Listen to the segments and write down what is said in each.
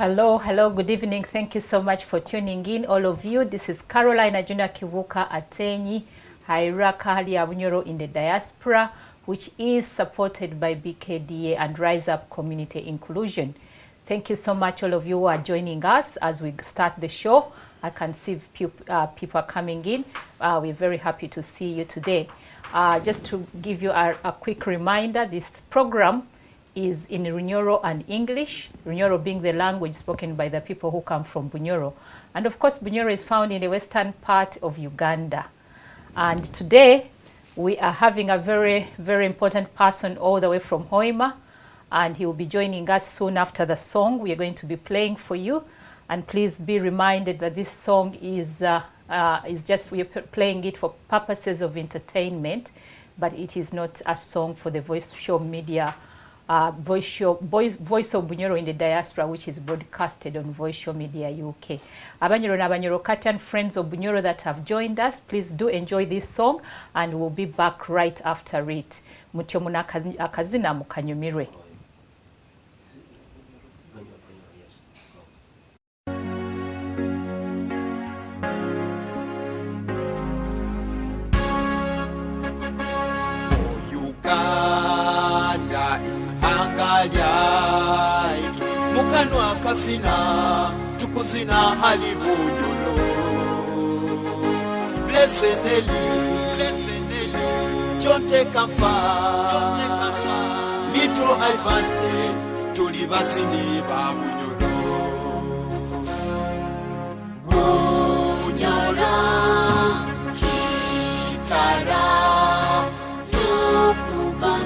Hello, good evening. Thank you so much for tuning in, all of you. This is Caroline Ajuna Kivuka Atenyi, Hairaka Hali ya Bunyoro in the Diaspora, which is supported by BKDA and Rise Up Community Inclusion. Thank you so much, all of you who are joining us as we start the show. I can see people are coming in. We're very happy to see you today. Just to give you a quick reminder, this program is in Bunyoro and English, Bunyoro being the language spoken by the people who come from Bunyoro. And of course, Bunyoro is found in the western part of Uganda. And today, we are having a very, very important person all the way from Hoima, and he will be joining us soon after the song we are going to be playing for you. And please be reminded that this song is just, we are playing it for purposes of entertainment, but it is not a song for the Voice Show Media Voice of Bunyoro in the Diaspora, which is broadcasted on Voice Show Media UK. Abanyoro na Abanyoro Katan friends of Bunyoro that have joined us, please do enjoy this song, and we'll be back right after it. Mutyo muna akazina mukanyumirwe. Mukanwa kasina tukuzina hali bunyoro Blesseneli Jonte Kamfa Little Ivante Tulibasini ba bunyoro Bunyoro Kitara Tukugonzani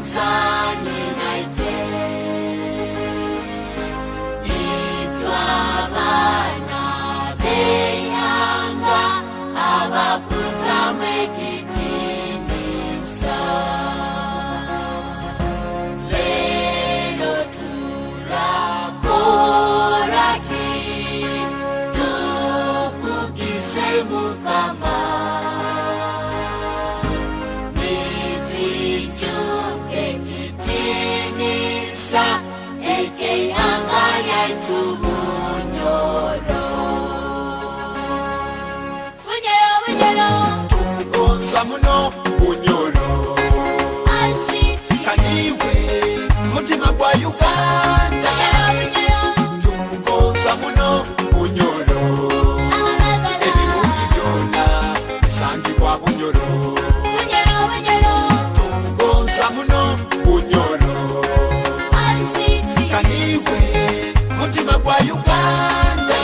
Muno Bunyoro Kaniwe Mutima kwa Uganda Tumugonza muno Bunyoro Ebirungi byona bisangi kwa Bunyoro Tumugonza muno Bunyoro Kaniwe Mutima kwa Uganda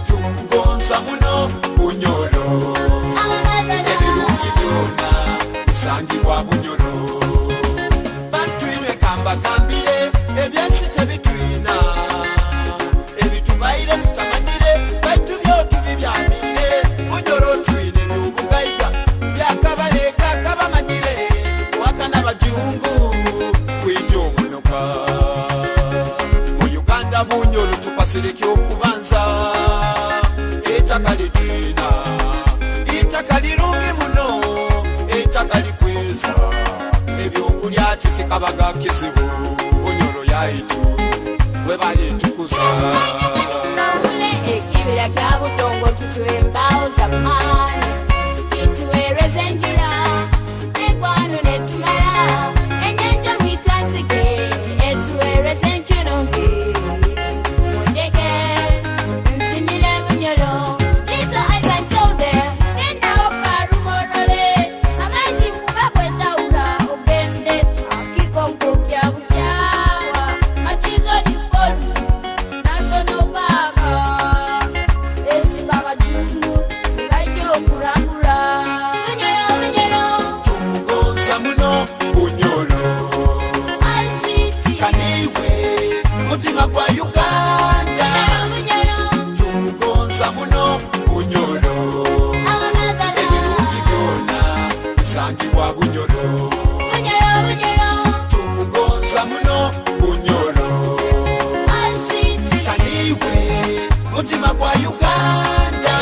Tumugonza muno Bunyoro Sangi kwa Bunyoro Batwire kamba kambire Ebyesi tebitwina Ebitubaire tutamanyire Baitu byotu bibyamire Bunyoro twine n'ubugaiga Byakabaleka kabamanyire Wakana bajungu Kwijo munoka Mu Uganda Bunyoro tukasiriki okubanza Etaka litwina Etaka lirungi muno Etaka likweza ebyokulya tikikabaga kizibu Bunyoro yaitu webali tukuza Ule ekibira kya butongo kituwe embao za mani kituwereze njira ekwano netumala enyenja mwitanzige etuwereze nchinoge Mwondeke nsinile Bunyoro Little Ivan told there Mutima kwa Uganda Tumugonza muno Bunyoro Ebirungi byona bisangi kwa Bunyoro Tumugonza muno Bunyoro Kaniwe Mutima kwa Uganda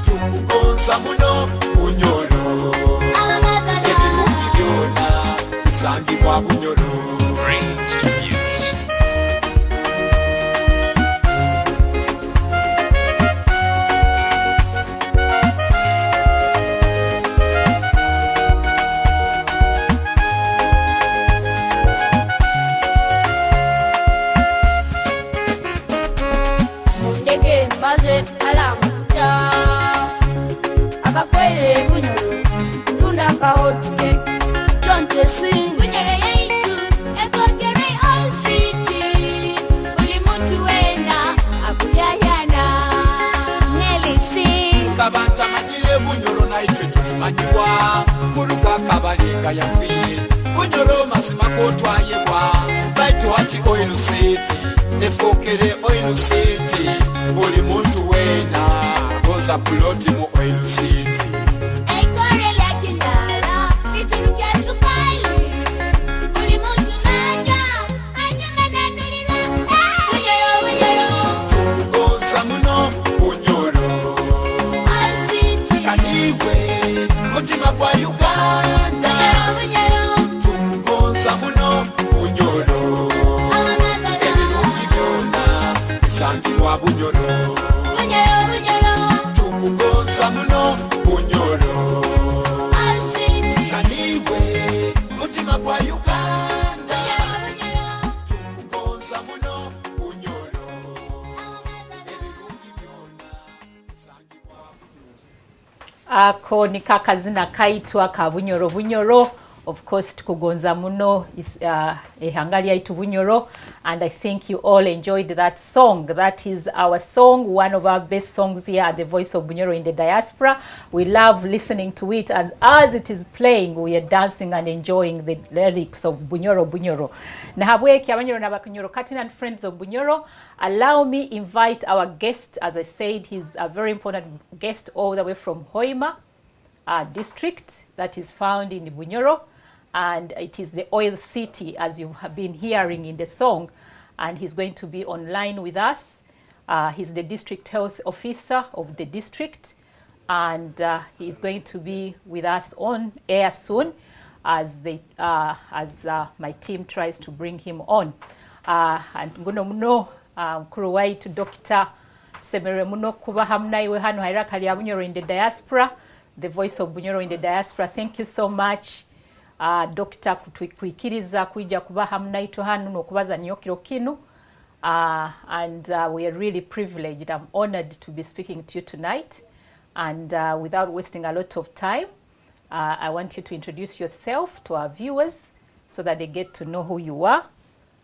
Tumugonza muno Bunyoro Ebirungi byona bisangi kwa Bunyoro Brains to Muse. maze alamuta akafwele bunyoro tunda ka hot cake chonche sing bunyoro yaitu ekogere all city uli mutu wena akuyayana Nelly sing kabanta majire bunyoro na itwe tulimanyiwa kuruka kabalinga yafiye bunyoro mazima kotwayebwa baitu hati oil city efokere oil city uli muntu wena goza ploti mu oil city ekore lakinara iturukia sukali uli mutu nanja anyuma nanulira bunyoro goza muno bunyoro all city kaniwe mutima kwa Uganda bunyoro tukugonza muno bunyoro ebirungi byona bisangibwa bunyoro tukugonza muno bunyoro kaniwe mutima kwa Uganda tukugonza muno bunyoro ebirungi byona bisangibwa ako ni kakazina kaitwa ka bunyoro bunyoro. Of course tukugonza muno is ehanga lyaitu bunyoro, and I think you all enjoyed that song. That is our song, one of our best songs here at the Voice of Bunyoro in the Diaspora. We love listening to it, and as it is playing we are dancing and enjoying the lyrics of Bunyoro Bunyoro. Nahabweki abanyoro nabakunyoro Katina and friends of Bunyoro, allow me invite our guest. As I said, he's a very important guest all the way from Hoima district that is found in Bunyoro, and it is the oil city as you have been hearing in the song, and he's going to be online with us. He's the district health officer of the district, and he's going to be with us on air soon as my team tries to bring him on. And nguno muno mkuru waitu Dr. Semere muno kuba hamna iwe hano hairaka lya Bunyoro in the Diaspora, the Voice of Bunyoro in the Diaspora. Thank you so much, Dr. kuikiriza kuija kuba hamna itu hano nokubaza nyokiro kinu. And we are really privileged. I'm honored to be speaking to you tonight. And without wasting a lot of time, I want you to introduce yourself to our viewers so that they get to know who you are.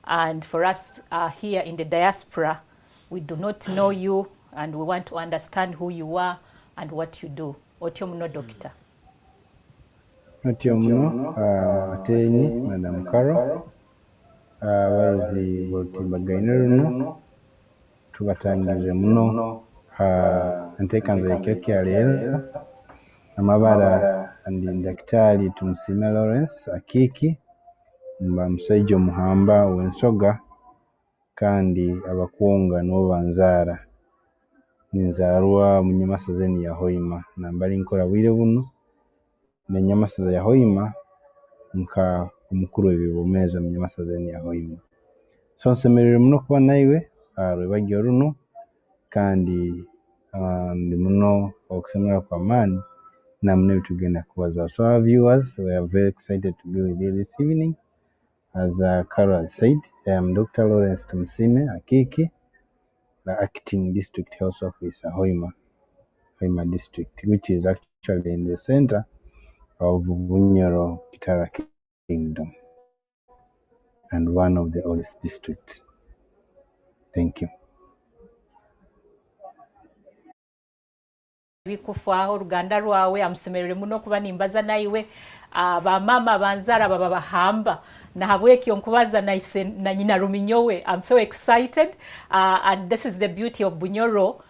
And for us here in the diaspora, we do not know you, and we want to understand who you are and what you do. Otyomuno Doctor. Otyomuno Atenyi Madam Carol abarozi botimbagaine runo tubatangirire muno entekanzo y'ekeke ya leero amabara andi Daktari Tumusime Lawrence Akiki mba musaijo muhamba wensoga kandi abakuonga n'obanzara ninzarwa mu nyamasazeni ya Hoima nambali nkora bwire buno n'enyamasaza ya Hoima nka umukuru w'ebibomezo mu nyamasazeni ya Hoima. So nsemerere muno kuba naiwe rwebagyo runo kandi ndi muno okusemera kwa mani namne bitugenda kubaza. So our viewers, we are very excited to be with you this evening. As Carol said, I am Dr. Lawrence Tumusime Akiki, the acting district health officer Hoima district, which is actually in the center of Bunyoro Kitara Kingdom and one of the oldest districts. Thank you. Bikufaho Ruganda rwawe amsemerere muno kuba nimbaza naiwe bamama banzara baba bahamba na habweki onkubaza na nyina ruminyowe. I'm so excited, and this is the beauty of Bunyoro,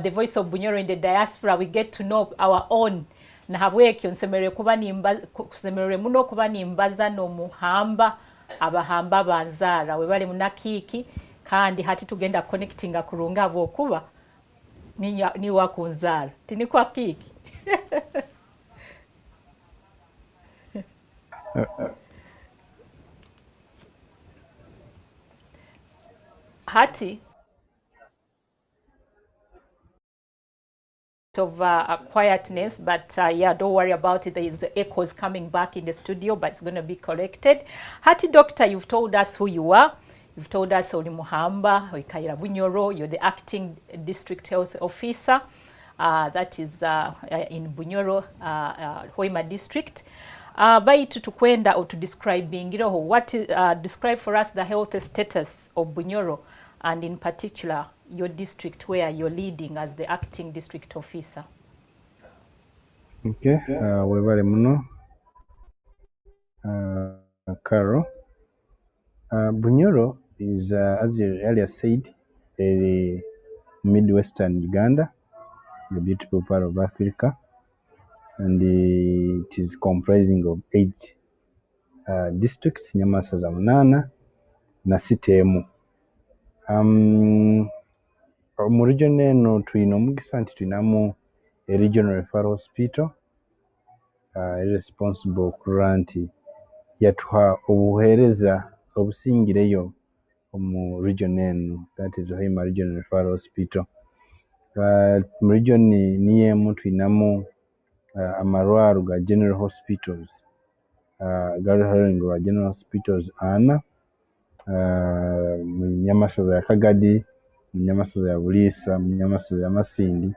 the Voice of Bunyoro in the Diaspora. We get to know our own. Na habweki onsemerere kuba nimbaza kusemerere muno kuba nimbaza no muhamba abahamba banzara we bali munakiki kandi hati tugenda connectinga kurunga bwo kuba ni wakunzara tini kwa kiki. Hati of quietness, but yeah, don't worry about it. There is the echoes coming back in the studio, but it's going to be corrected. Hati Doctor, you've told us who you are. You've told us oli Muhamba, Oikaira Bunyoro, you're the acting district health officer. That is in Bunyoro, Hoima district. Baitu tukwenda or to describing, describe for us the health status of Bunyoro and in particular your district where you're leading as the acting district officer. Okay, webale muno Carol. Bunyoro is, as you earlier said, a Midwestern Uganda, the beautiful part of Africa, and it is comprising of 8 districts, Nyamasaza munana na city emu. Mu region eno tulina omugisa nti tulinamu a regional referral hospital responsible okulwa nti yatuha obuweereza obusingireyo mu region eno, that is Hoima Regional Referral Hospital. Mu region niyo emu tulinamu amarwaro ga general hospitals, galiharingwa general hospitals 4 mu Nyamasaza ya Kagadi, mu Nyamasaza ya Buliisa, mu Nyamasaza ya Masindi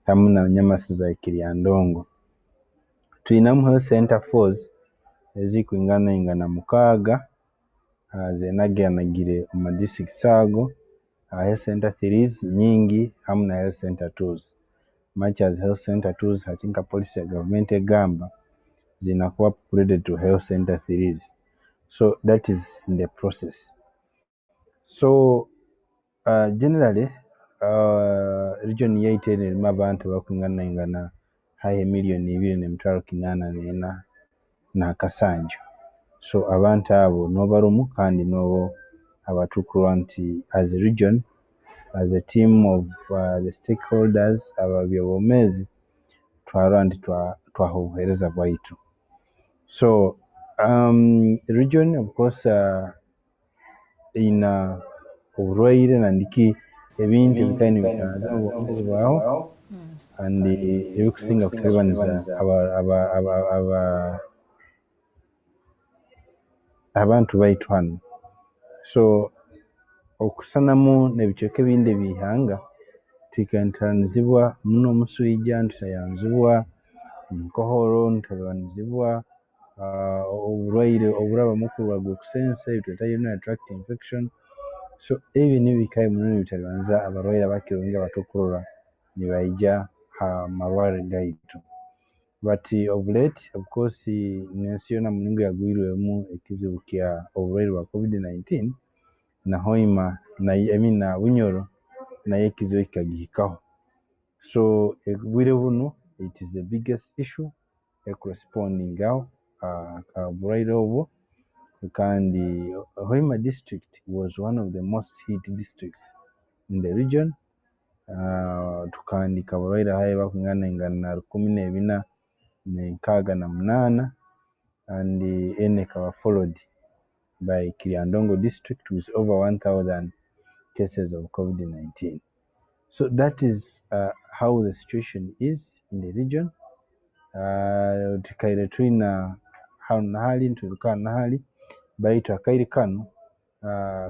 hamu na Nyamasaza ya Kiryandongo. Tulinamu health center 4 ezikwingana 6 zenaganagire mu districts ago. Health center 3 nyingi hamu na health center 2s. Much as health center 2s hatinka policy ya government egamba zinakuwa upgraded to health center 3s. So that is in the process. So generally region yaitu erimu abantu bakwingana haye 2,884,000 n'akasanju. So abantu abo nobarumu kandi nobo abatukulwa nti as a region, as a team of the stakeholders ababyobomezi twarwa nti twaha obuheereza bwaitu. So region of course ina oburwaire nandiki ebintu ebikaine bitanza obwomezi bwaho and ebikusinga kutabaniza abantu baitu hano. So okusanamu n'ebicweka ebindi ebihanga tukantaranizibwa muno omuswija, ntutayanzibwa nkohoro, ntutayanzibwa oburwaire oburaba mukurwa gwokusensa ebitweta urinary tract infection. So ebyo nibikaye muno bitabanza abarwaire abakirungi abatukurora nibaija ha marware gaitu. But of late, of course, nensi yona mulingo yagwirwemu ekizibu kya oburwaire bwa COVID-19 na Hoima na Bunyoro naye ekizibu kikagihikaho. So egwire buno it is the biggest issue corresponding aho oburwaire obwo, kandi Hoima district was one of the most hit districts in the region. Tukandika abarwaire haye bakwingana 1,468 and ene kaba followed by Kiryandongo district with over 1,000 cases of COVID-19. So that is how the situation is in the region. Tukaire tuina hali ntuluka hali baitu akairi kano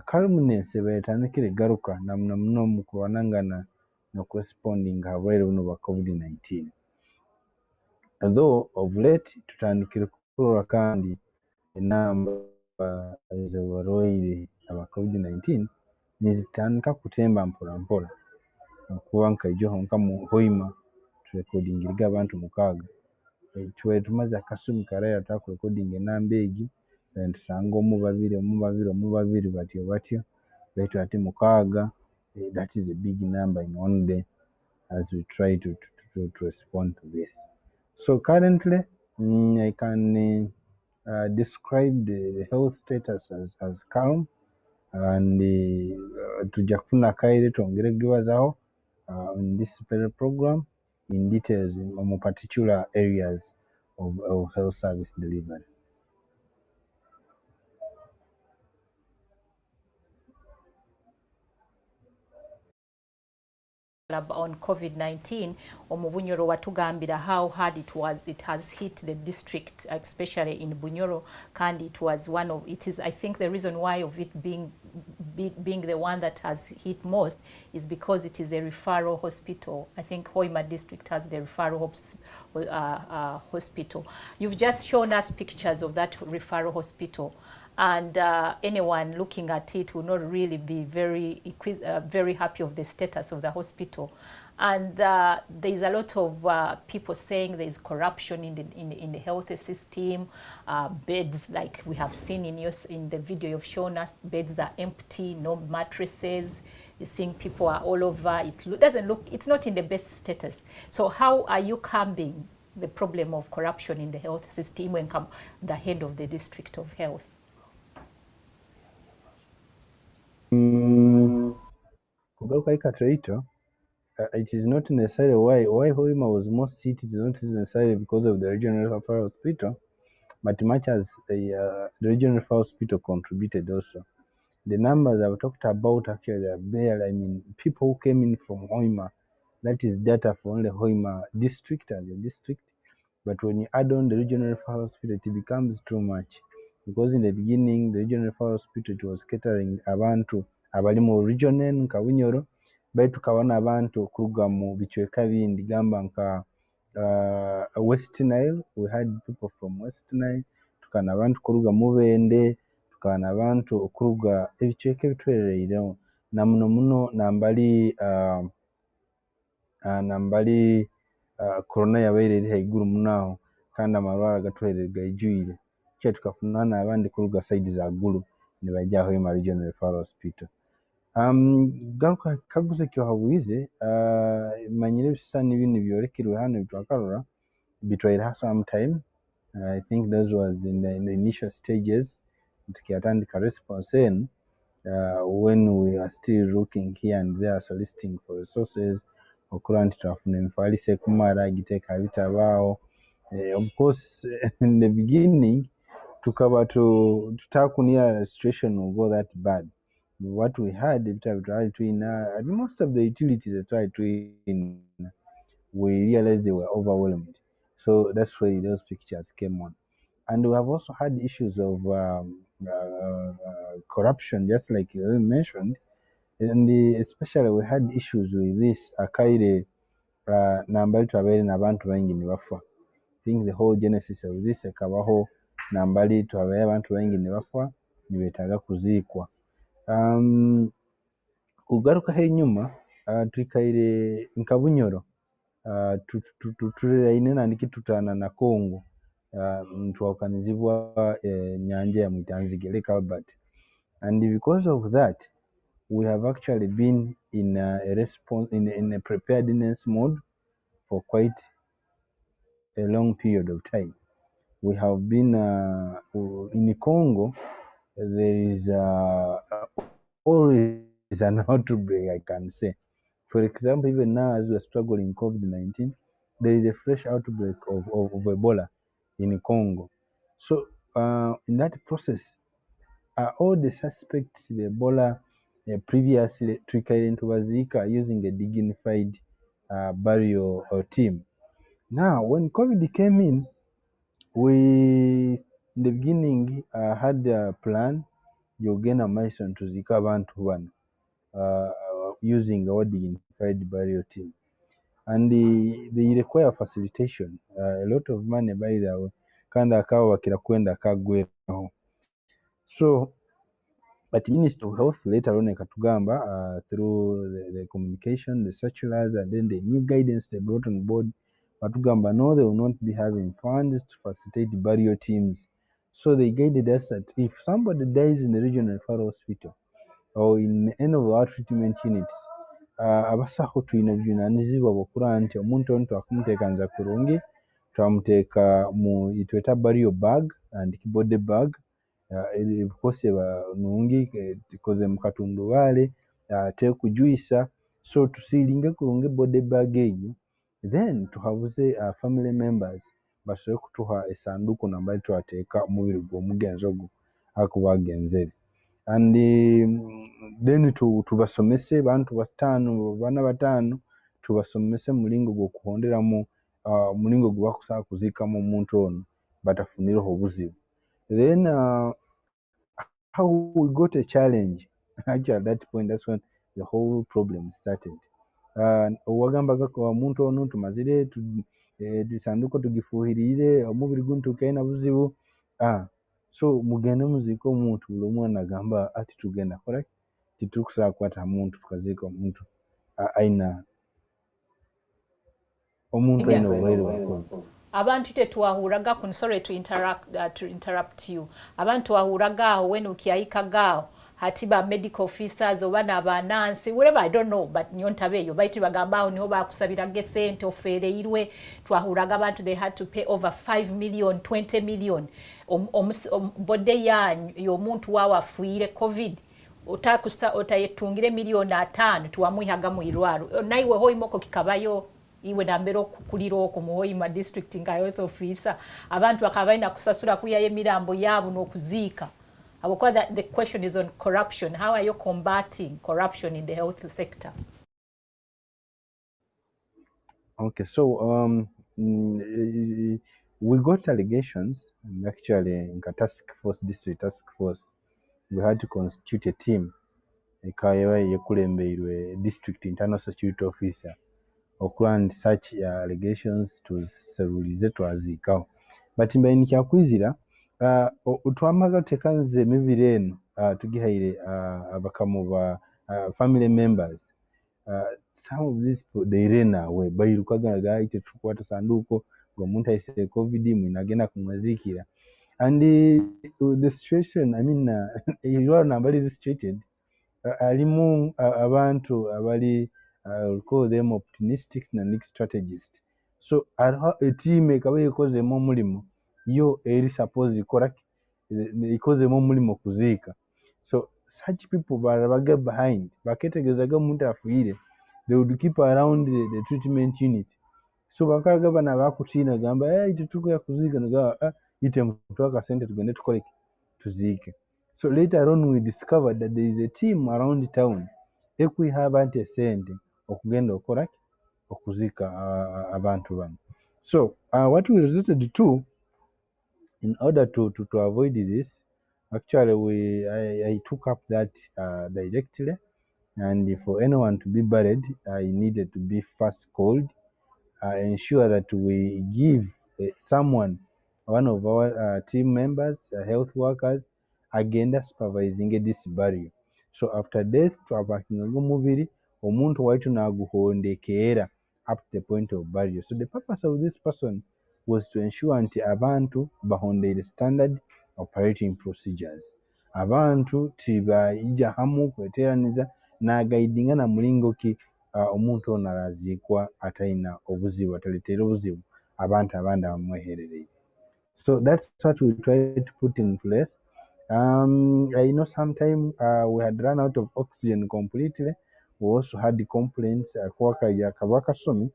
kalumunense betandikire garuka na muno mukuwanangana no corresponding abarwaire buno bwa COVID-19. Although of late tutandikire kukurora kandi enamba z'abarwaire aba COVID-19 nizitandika kutemba mpola okuba nkaijo honka mu Hoima turekodingirga abantu 6 tuwe tumaze akasumi karaya takurekodinga enamba egi tusanga omu babiri batyo baitu ati 6. That is a big number in one day as we try to respond to this. So currently I can describe the health status as calm, and tujja kufuna akaire twongere kugebazaho in this program in details in particular areas of health service delivery. on COVID-19 omu Bunyoro watugambira how hard it has hit the district, especially in Bunyoro, and it was one of it is I think the reason why of it being the one that has hit most is because it is a referral hospital. I think Hoima district has the referral hospital. You've just shown us pictures of that referral hospital, and anyone looking at it will not really be very happy of the status of the hospital. And there's a lot of people saying there's corruption in the health system. Beds, like we have seen in the video you've shown us, beds are empty, no mattresses. You're seeing people are all over. It's not in the best status. So how are you curbing the problem of corruption in the health system when come the head of the district of health? Kugaruka ikatraito, it is not necessarily why Hoima was most seated is not necessarily because of the regional referral hospital, but much as the regional referral hospital contributed also. The numbers I've talked about actually are bare. I mean, people who came in from Hoima, that is data for only Hoima district as a district. But when you add on the regional referral hospital, it becomes too much. Because in the beginning, the regional referral hospital, it was catering abantu abali mu region enu nka Bunyoro, baitu tukabona abantu okuruga mu bichweka bindi gamba nka West Nile. We had people from West Nile, tukana abantu kuruga Mubende, tukana abantu okuruga ebichweka ebitwerereireho na muno nambali corona yabaire eri haiguru munaho kandi amarwaro agatwereire gaijuire, kye tukafuna n'abandi kuruga side za gulu nibajya Hoima Regional Referral Hospital. Garuka kaguze kyo habwize manyire bisa n'ibindi byorekirwe hano bitwakarura bitwaire some time. I think those was in the initial stages tukiatandika response in when we are still looking here and there soliciting for resources okura nti twafuna emifalise kumara giteka bitabao. Of course in the beginning tukaba tutakunia situation will go that bad. What we had most of the utilities that tried to in, we realized they were overwhelmed. So that's why those pictures came on. And we have also had issues of corruption, just like you mentioned. And especially we had issues with this akaire nambali twabaire n'abantu baingi nibafa. I think the whole genesis of this ekabaho nambali twabaire abantu baingi nibafa nibetaaga kuziikwa. Ugaruka henyuma twikaire nka Bunyoro turiraine nandiki tutana na Congo ntwakanizibwa nyanja ya Mwitanzige, Lake Albert. And because of that we have actually been in a response in a preparedness mode for quite a long period of time. We have been in Congo. There is always an outbreak, I can say. For example, even now as we are struggling COVID-19, there is a fresh outbreak of Ebola in Congo. So in that process, all the suspects of Ebola previously trickled into Wazika using a dignified burial team. Now, when COVID came in, we in the beginning had a plan Yogena Mason to Zika abantu one using our dignified burial team. And they require facilitation, a lot of money by the way, kanda akawa wakira kwenda kagweraho. So but Minister of Health later on ekatugamba through the communication, the circulars, and then the new guidance they brought on board, batugamba no, they will not be having funds to facilitate burial teams. So they guided us that if somebody dies in the regional referral hospital or in any of our treatment units, abasaho tuyina bujunaanizibwa bw'okura nti omuntu ono twakumuteekanza kurungi, twamuteeka mu itweta burial bag and body bag ebikosebwa nungi tukoze mu katundubaale tekujuisa, so tusiilinge kurungi body bag eyo, then tuhabuze family members basobole kutuha esanduku nambali twateeka omubiri gw'omugenzi ogwo akuba agenzere. And then tubasomese bantu bana batano tubasomese mulingo gw'okuhonderamu mulingo gwe bakusobola kuziikamu omuntu ono batafunireho obuzibu. Then how we got a challenge actually at that point, that's when the whole problem started. Wagambaga ko omuntu ono tumazire esanduuko tugifuuhirire omubiri guno tukaina buzibu. So mugende muziika omuntu buli omu anagamba ati tugenda kola titukusobola kukwata muntu tukaziika omuntu aina omuntu aina obulwaire bwa COVID. Abantu tetwahuraga ku sorry to interrupt you. Abantu twahuragaho when ukiyayikagaho hati ba medical officers oba n'abanansi whatever I don't know but nyontabeyo baiti bagambaho niho bakusabiraga sente ofereirwe. Twahuraga abantu they had to pay over 5 million 20 million bode yanyu y'omuntu wawafuire COVID otayetungire miliyoni 5 tuwamuihaga mu irwaro naiwe hoimoko kikabayo iwe nambero kukuliro ku Muhoima district nga health officer abantu bakabaina kusasura kuya emirambo yabo n'okuzika. The question is on corruption. How are you combating corruption in the health sector? Okay, so we got allegations, and actually in district task force, we had to constitute a team. Ekayewa yekulembeirwe district internal security officer okulanda such allegations tuziserulize twazikaho. But mbaini kyakwizira twamaga tekanze emibiri eno tugihaire abakamu ba family members. Some of these people they ran away bairukaga gaite tukwata sanduuko ng'omuntu aisire COVID mwinagenda kumwazikira. And the situation, I mean, irwaro nambali restricted alimu abantu abali I'll call them optimistics and strategists. So a team ekaba yekozemu omulimu yo eri suppose ikozemu omulimu kuziika. So such people barabaga behind baketegezaga omuntu afuire, they would keep around the treatment unit. So bakaraga bana bakutina gamba tutuko kuziika naga ite mtu akasente tugende tukole tuziike. So later on we discovered that there is a team around town ekwiha ante sente okugenda okora okuzika abantu bano. So what we resorted to in order to avoid this, actually I took up that directly, and for anyone to be buried I needed to be first called, ensure that we give someone, one of our team members, health workers, agenda supervising this burial. So after death twabakinga omubiri omuntu waitu naguhondekeera up to the point of burial. So the purpose of this person was to ensure nti abantu bahondeire standard operating procedures. Abantu tibaija hamu kweteraniza na guidinga na mulingo ki omuntu ono arazikwa ataina obuzibu ataleteera obuzibu abantu abandi abamweherereye. So that's what we tried to put in place. I know sometime we had run out of oxygen completely. We also had the complaints Kabaka Somi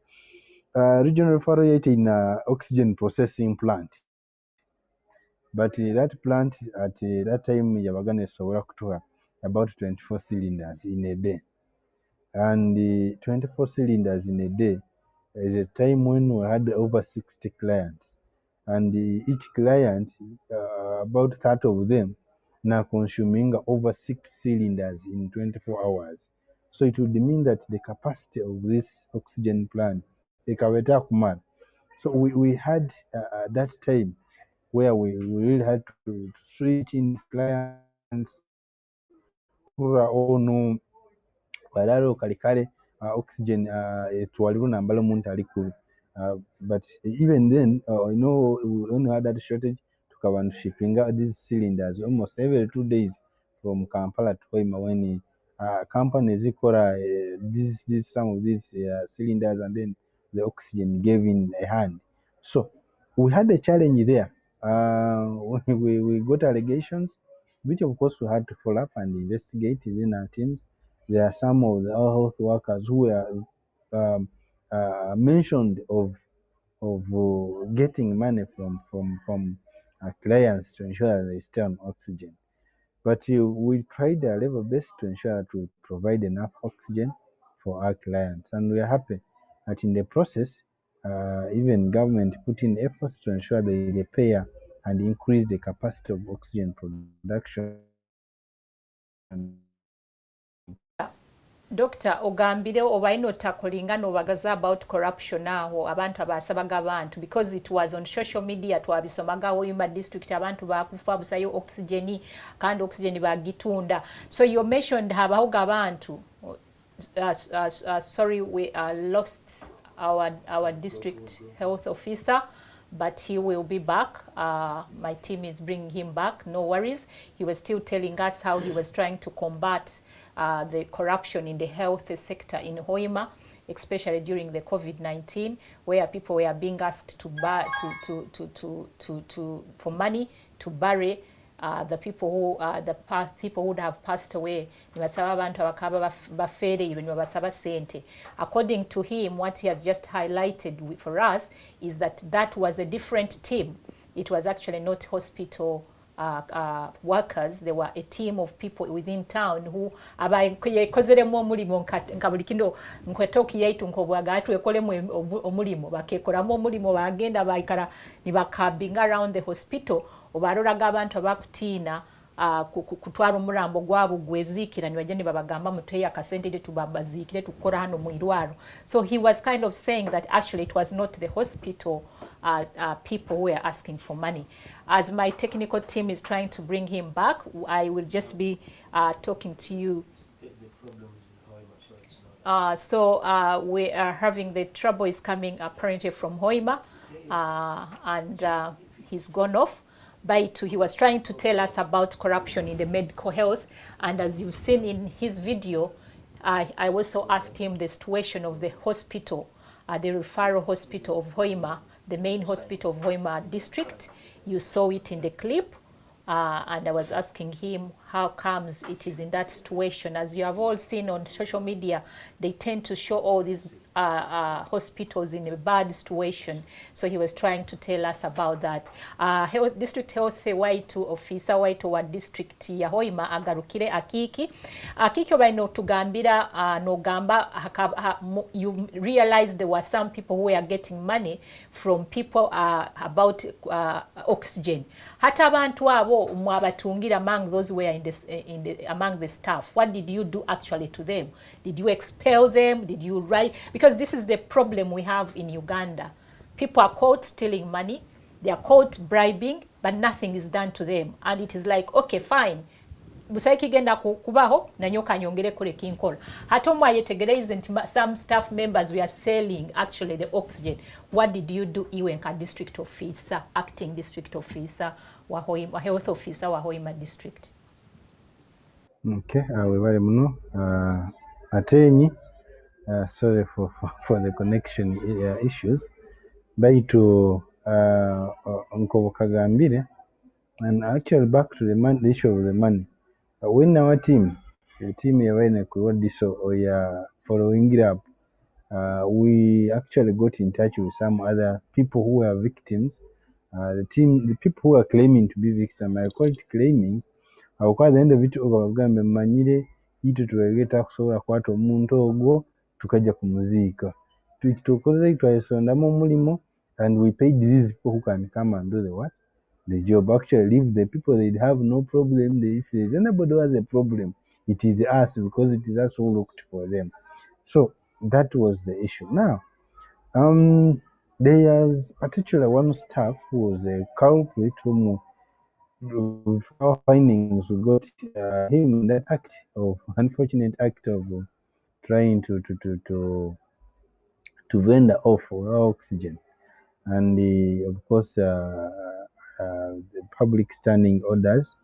regional referral in oxygen processing plant, but that plant at that time yabagane sobola kutuha about 24 cylinders in a day, and 24 cylinders in a day is a time when we had over 60 clients, and each client about 30 of them now consuming over 6 cylinders in 24 hours. So it would mean that the capacity of this oxygen plant ikaweta kumara. So we had that time where we really had to switch in clients who are all no balalo kalikale oxygen twaliwo nambala omuntu ali ku but even then we only had that shortage tukaba shipping these cylinders almost every 2 days from Kampala to Hoima when companies ikora some of these cylinders, and then the oxygen gave in a hand. So we had a challenge there. We got allegations, which of course we had to follow up and investigate within our teams. There are some of the health workers who were mentioned of getting money from clients to ensure that they stay on oxygen. But we tried our level best to ensure that we provide enough oxygen for our clients, and we are happy that in the process, even government put in efforts to ensure they repair and increase the capacity of oxygen production. Doctor ogambire obaino takolinga nobagaza about corruption aho abantu abasabaga abantu because it was on social media twabisomaga Hoima district abantu bakufa busayo oxygen kandi oxygen bagitunda. So you mentioned habaho abantu sorry, we lost our district health officer, but he will be back. My team is bringing him back, no worries. He was still telling us how he was trying to combat the corruption in the health sector in Hoima, especially during the COVID-19, where people were being asked to buy for money to bury the people who people would have passed away. According to him, what he has just highlighted for us is that was a different team. It was actually not hospital workers. There were a team of people within town who abakozeremu omulimo nka buli kino nkwetoki yaitu nkobwaga atwekolemu omulimo bakekolamu omulimo bagenda baikara nibakabinga around the hospital obaroraga abantu abakutiina kutwara omurambo gwabo gwezikira nibajja nibabagamba muteya akasente ite tubabazikire tukora hano mu irwaro. So he was kind of saying that actually it was not the hospital people who were asking for money. As my technical team is trying to bring him back, I will just be talking to you. We are having the trouble is coming apparently from Hoima, and he's gone off. He was trying to tell us about corruption in the medical health, and as you've seen in his video, I also asked him the situation of the hospital, the referral hospital of Hoima, the main hospital of Hoima district. You saw it in the clip, and I was asking him how comes it is in that situation. As you have all seen on social media, they tend to show all these hospitals in a bad situation. So he was trying to tell us about that. District Health waitu officer waitu wa district ya Hoima agarukire akiki obaino tugambira nogamba you realize there were some people who were getting money from people about oxygen. Hata abantu abo mwabatungira among those who were among the staff. What did you do actually to them? Did you expel them? Did you write? Because this is the problem we have in Uganda. People are caught stealing money, they are caught bribing, but nothing is done to them. And it is like, okay, fine. Busaiki genda kubaho na nyoka nyongere kule kinkola. Hatomwa yetegereze nti some staff members were selling actually the oxygen. What did you do iwe nka district officer, acting district officer wa Hoima, health officer wa Hoima district? Okay, we bari muno atenyi. Sorry for the connection issues. Baitu nko kagambire, and actually back to the issue of the money. When our team, the team yabaine kuwadiso oya following up, we actually got in touch with some other people who were victims. The people who are claiming to be victims, I call it claiming. Kwa the end of it obagambe manyire itu tuwegeta kusobola kwata omuntu ogwo tukaja kumuziika. Tukoze twayesondamu omulimo, and we paid these people who can come and do the job. Actually, if the people they'd have no problem, if there's anybody who has a problem, it is us, because it is us who looked for them. So that was the issue. Now, there's particularly one staff who was a culprit whom with our findings we got him in that unfortunate act of trying to vendor off oxygen, and of course the public standing orders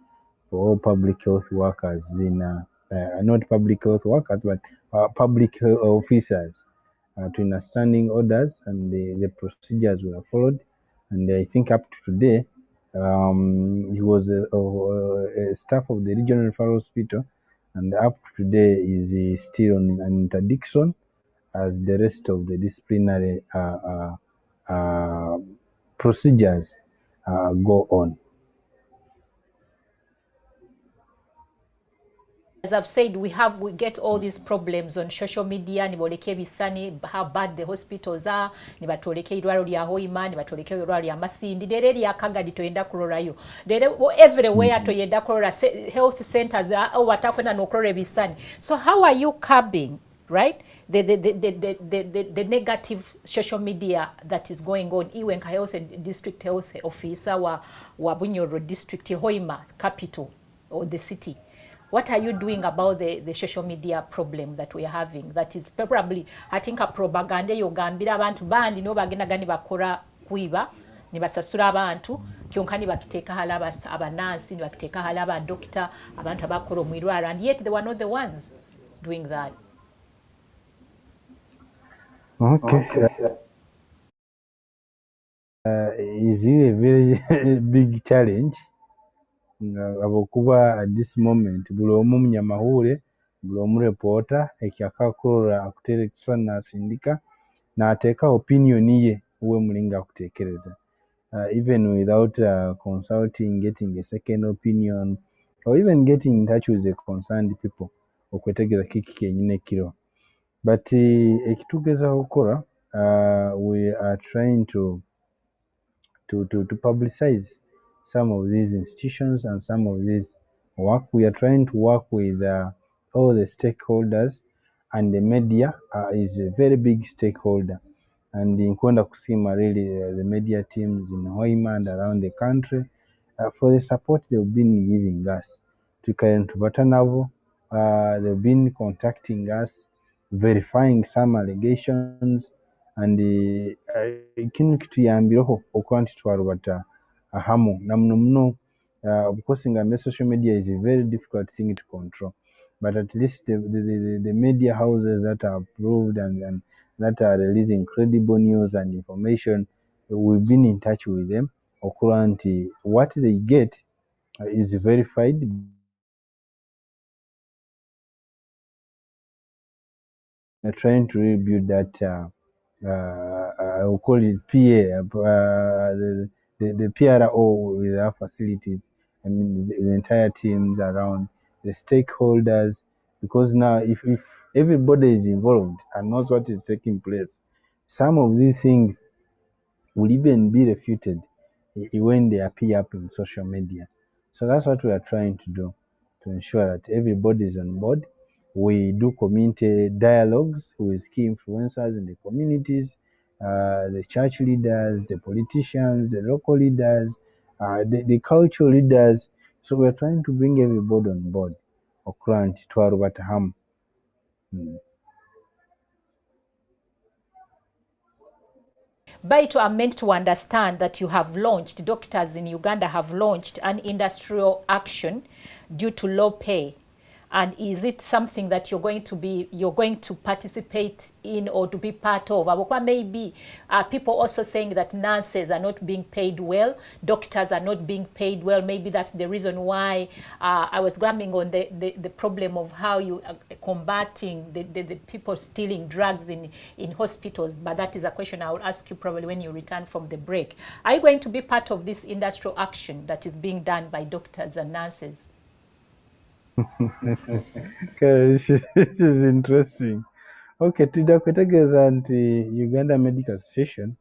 for all public health workers not public health workers, but public health officers to standing orders, and the procedures were followed. And I think up to today, he was a staff of the regional referral hospital, and up to today is still on an interdiction as the rest of the disciplinary procedures go on. As I've said, we get all these problems on social media. Niboleke bisani, how bad the hospitals are. Nibatoleke idwaro lya Hoima, nibatoleke idwaro lya Masindi. Dere lya Kagadi toyenda kulorayo. Dere everywhere toyenda kulora health centers are watakwenda nokulora bisani. So how are you curbing, right? The negative social media that is going on. Iwenka Health and District Health Officer wa Bunyoro District Hoima capital or the city. What are you doing about the social media problem that we are having? That is probably, I think, a propaganda yogambira abantu bandi no bagenda gani bakora kwiba nibasasura abantu kyonka nibakiteeka hala abanansi nibakiteeka hala abadokita abantu abakora omwirwaro, and yet they were not the ones doing that. Okay. Is it a very big challenge? Abokuba at this moment buli omu munyamahule buli omu reporter ekyakakolora akuterekesa nasindika n'ateeka opinion ye uwe mulinga akutekereza, even without consulting, getting a second opinion, or even getting in touch with the concerned people okwetegereza kiki kenyine kiro. But ekitugezaho kukola, we are trying to publicize some of these institutions and some of this work. We are trying to work with all the stakeholders, and the media is a very big stakeholder. And in Kwenda Kusima, really, the media teams in Hoima and around the country, for the support they've been giving us. To Batanavo, they've been contacting us, verifying some allegations, and kinu kituyambireho okuba nti twalubata hamu na muno muno, because social media is a very difficult thing to control, but at least the media houses that are approved and that are releasing credible news and information, we've been in touch with them okuba nti what they get is verified. They're trying to rebuild that I will call it PA, the PRO with our facilities. I mean, the entire teams around, the stakeholders, because now if everybody is involved and knows what is taking place, some of these things will even be refuted when they appear up in social media. So that's what we are trying to do, to ensure that everybody is on board. We do community dialogues with key influencers in the communities, the church leaders, the politicians, the local leaders, the cultural leaders. So we're trying to bring everybody on board. Okranti twarubata ham. Baito are meant to understand that you have launched, doctors in Uganda have launched an industrial action due to low pay. And is it something that you're going to participate in or to be part of? Maybe people also saying that nurses are not being paid well, doctors are not being paid well. Maybe that's the reason why I was grabbing on the problem of how you are combating the people stealing drugs in hospitals. But that is a question I will ask you probably when you return from the break. Are you going to be part of this industrial action that is being done by doctors and nurses? This is interesting. Okay, tudakutegeeza nti Uganda Medical Association,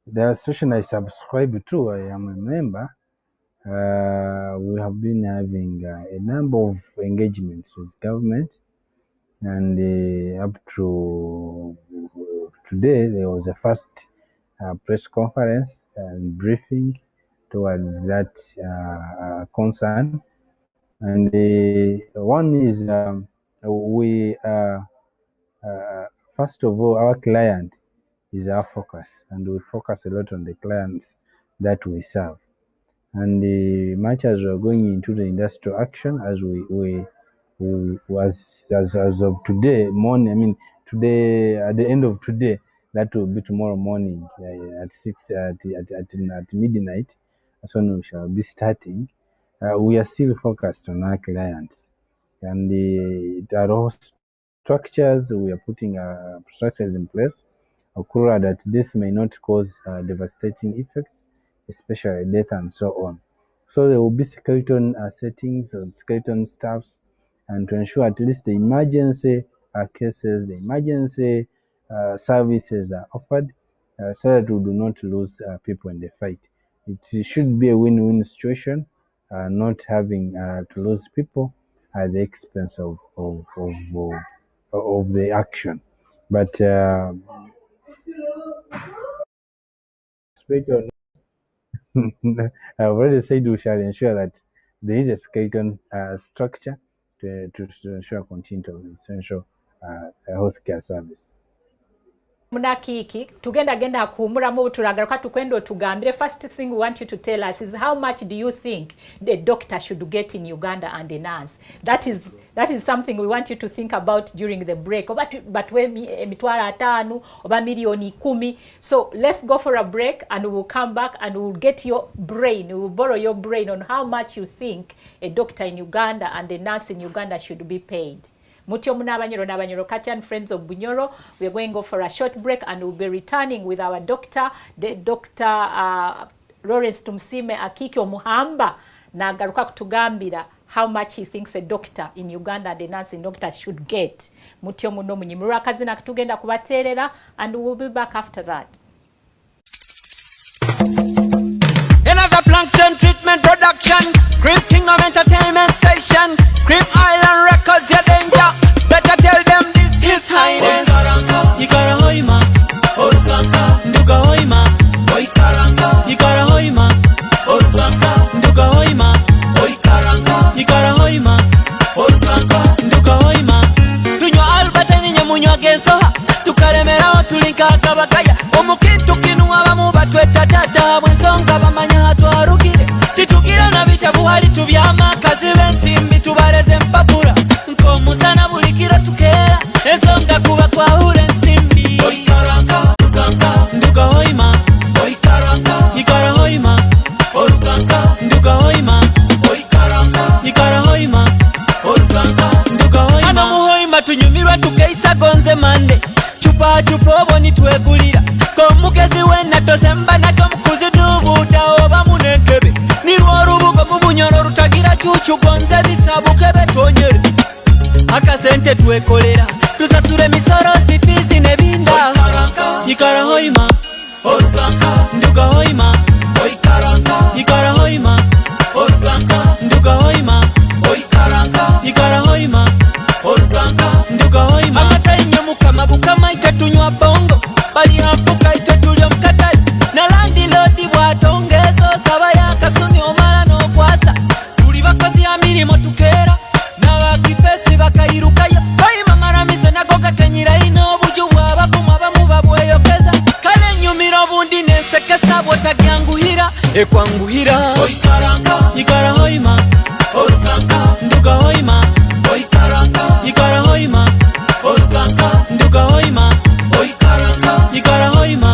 the association I subscribe to, I am a member. We have been having a number of engagements with government, and up to today there was a first press conference and briefing towards that concern. And one is we first of all, our client is our focus, and we focus a lot on the clients that we serve. And much as we're going into the industrial action, as as of today morning, I mean today at the end of today, that will be tomorrow morning at 6 at midnight. That's when we shall be starting. We are still focused on our clients, and there are all structures. We are putting structures in place, Okura, that this may not cause devastating effects, especially death and so on. So there will be skeleton settings and skeleton staffs and to ensure at least the emergency cases, the emergency services are offered, so that we do not lose people in the fight. It should be a win-win situation, not having to lose people at the expense of the action. But skeleton, I've already said we shall ensure that there is a skeleton structure to ensure continuity of essential healthcare service. Munakiki tugenda kuhumuramu turagaruka tukwendo tugambire. First thing we want you to tell us is how much do you think the doctor should get in Uganda and the nurse? That is something we want you to think about during the break. But we mitwala 5 oba milioni 10. So let's go for a break and we'll come back and we'll get your brain, we'll borrow your brain on how much you think a doctor in Uganda and a nurse in Uganda should be paid. Mutyo n'abanyoro Katya friends of Bunyoro. We're going to go for a short break and we'll be returning with our doctor, the Dr. Lawrence Tumsime Akiki Omuhamba nagaruka kutugambira how much he thinks a doctor in Uganda and a nursing doctor should get. Mutyo muno munyimura kazina tugenda kubaterera and we'll be back after that. Another Plankton treatment production, Crib Kingdom Entertainment Station, Crib Island Records, your danger. Better tell them this is highness. Yikara hoima, Oruganga, Nduga hoima, Oikaranga, Yikara hoima, Oruganga, Nduga hoima, Oikaranga, Yikara hoima, Oruganga, Nduga hoima. Tunywa albatani nyamunywa gensoha, tukalemera tulinka akabagaya. Omukintu kinuwa bamu batweta tata, bwensonga bamanya hatwarugire. Titugira na bitabu hali tubyama, kazi bensimbi tubareze mpapura. Nko musana bulikira tukera, ensonga kuba kwa hure nsimbi. Oikaranga, Oruganga, Nduga hoima, Oikaranga, Yikara hoima, Oruganga, Nduga hoima, Oikaranga, Yikara hoima, Oruganga, Nduga hoima. Ano muhoima tunyumirwa tukeisa gonze mande. Chupa oboni twegulira. Komugezi wena tosemba nakyo mukuzi dubuda oba munekebe. Nirwo rubugo mu Bunyoro rutagira chuchu gonze bisabuke betonyere. Akasente twekolera tusasure emisoro zifizi nebinda. Yikara hoima, Oruganga, Nduga hoima, Oikaranga, Yikara hoima, Oruganga, Nduga hoima, Oikaranga, Yikara hoima, Oruganga, Nduga hoima. Amatainyo mukama bukama itatunywa bongo, bali hampuka itatulya mukatali. Na landlord bwatongezo saba yakasuni omala n'okwasa. Tuli bakozi ya mirimo tukera, n'abakipesi bakayirukayo. Hoima maramiso nago gakenyira ino obuju bw'abavumu abamu babweyokeza. Kale nnyumira obundi n'ensekesa bw'otagyanguhira ekwanguhira. Oikaranga, Yikara hoima, Oruganga, Nduga hoima, Oikaranga, Yikara hoima, Oruganga, Nduga hoima, Oikaranga, Yikara hoima,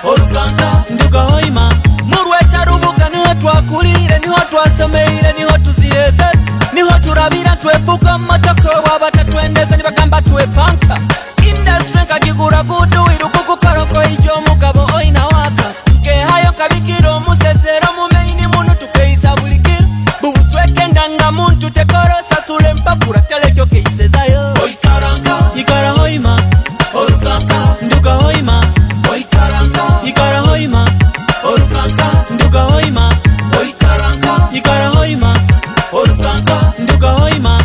Oruganga, Nduga hoima. Murweta rubuga niho twakulire, niho twasomeire, niho tuzirese, niho turabira twefuka motoko wabata twendeza nibagamba twepanka. Industry kagigura kudu irukuku karoko ijo mugabo oina waka. Nkehayo kabikiro omusezero mumeini munu tukeisa bulikiro. Bubusweke ndanga muntu tekoro sasule mpapura telekyo keisezayo. Oikaranga, Yikara hoima, Oruganga, Nduga hoima, Oikaranga, Yikara hoima, Oruganga, Nduga hoima, Oikaranga, Yikara hoima, Oruganga, Nduga hoima.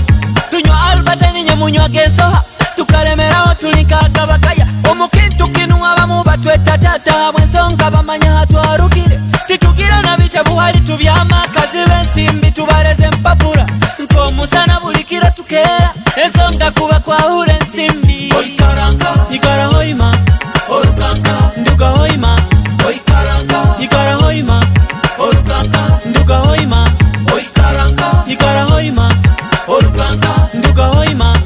Tunywa albatani nyamunywa gensoha, tukalemeraho tulinka akabagaya. Omukintu kinuwa bamu batweta tata, bwensonga bamanya hatwarugire. Titugira na bitabu hali tubyama, kazi bensimbi tubareze mpapura. Nko musana bulikira tukera, ensonga kuba kwa hure nsimbi. Oikaranga, Yikara hoima, Oruganga, Nduga hoima, Oikaranga, Yikara hoima, Oruganga, Nduga hoima, Oikaranga, Yikara hoima, Oruganga, Nduga hoima.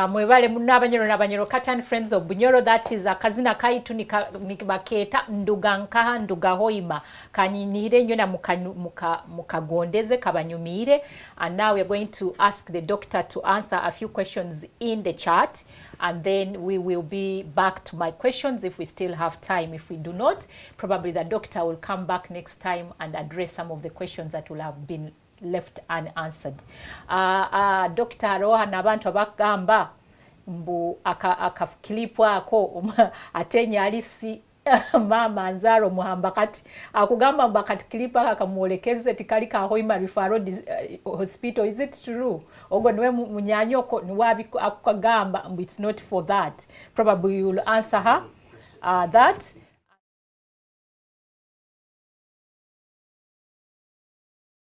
mwebale munabanyoro nabanyoro Katan Friends of Bunyoro, that is akazina kaitu nikibaketa nduga nkaha nduga hoima kanyinire nyona mukagondeze kabanyumire. And now we are going to ask the doctor to answer a few questions in the chat, and then we will be back to my questions if we still have time. If we do not, probably the doctor will come back next time and address some of the questions that will have been left unanswered. Dr. Roha nabantu abagamba mbu akakilipwa ako Atenya alisi mama Nzaro muhamba kati akugamba mbakati kilipa akamuolekeze tikali ka Hoima Referral Hospital. Is it true? Ogo niwe munyanyoko niwabi akugamba it's not for that. Probably you will answer her that.